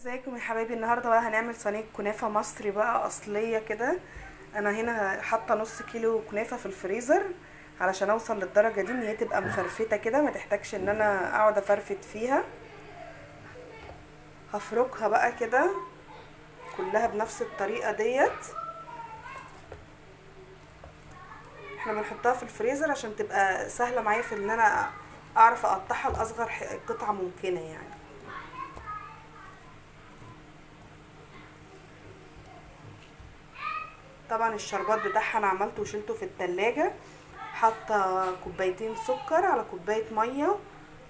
ازيكم يا حبايبي؟ النهارده بقى هنعمل صينيه كنافه مصري بقى اصليه كده. انا هنا حاطه نص كيلو كنافه في الفريزر علشان اوصل للدرجه دي ان هي تبقى مفرفته كده، ما تحتاجش ان انا اقعد افرفت فيها. هفركها بقى كده كلها بنفس الطريقه ديت. احنا بنحطها في الفريزر عشان تبقى سهله معايا في ان انا اعرف اقطعها لاصغر قطعه ممكنه يعني. طبعا الشربات بتاعها انا عملته وشلته في التلاجة. حاطه كوبايتين سكر على كوبايه ميه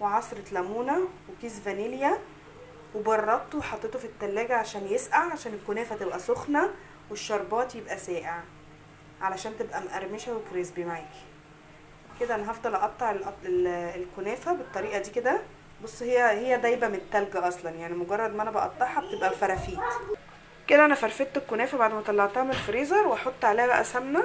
وعصره ليمونه وكيس فانيليا، وبردته وحطيته في التلاجة عشان يسقع، عشان الكنافه تبقى سخنه والشربات يبقى ساقع علشان تبقى مقرمشه وكريسبي معاكي كده. انا هفضل اقطع الكنافه بالطريقه دي كده. بص هي دايبه من التلج اصلا، يعني مجرد ما انا بقطعها بتبقى فرافيت كده. انا فرفدت الكنافه بعد ما طلعتها من الفريزر، واحط عليها بقى سمنه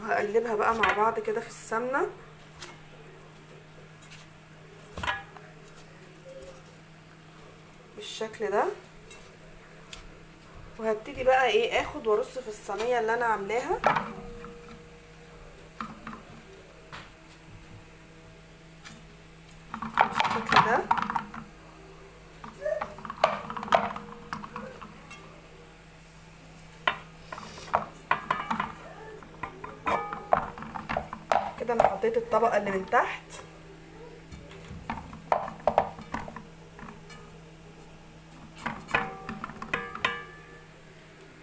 وهقلبها بقى مع بعض كده في السمنه بالشكل ده. وهبتدي بقى ايه اخد وارص في الصينيه اللي انا عاملاها بالشكل ده. كده انا حطيت الطبقه اللي من تحت،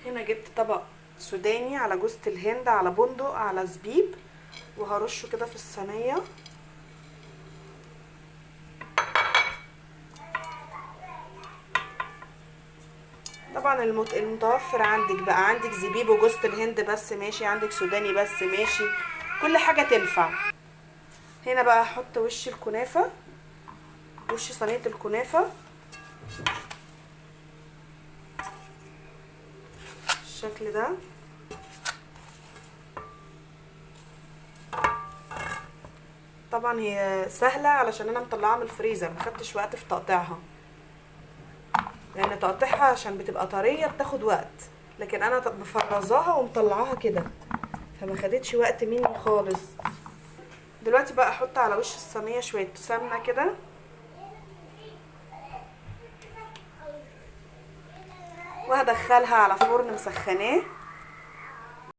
هنا جبت طبق سوداني على جوز الهند على بندق على زبيب، وهرشه كده في الصينيه. طبعا المتوفر عندك بقى، عندك زبيب وجوز الهند بس ماشي، عندك سوداني بس ماشي، كل حاجه تنفع. هنا بقى هحط وش الكنافه، وش صينيه الكنافه بالشكل ده. طبعا هي سهله علشان انا مطلعاها من الفريزر، ما خدتش وقت في تقطيعها، لان تقطيعها عشان بتبقى طريه بتاخد وقت، لكن انا مفرزاها ومطلعاها كده فما خدتش وقت مني خالص. دلوقتي بقى احط على وش الصينيه شويه سمنه كده، وهدخلها على فرن مسخناه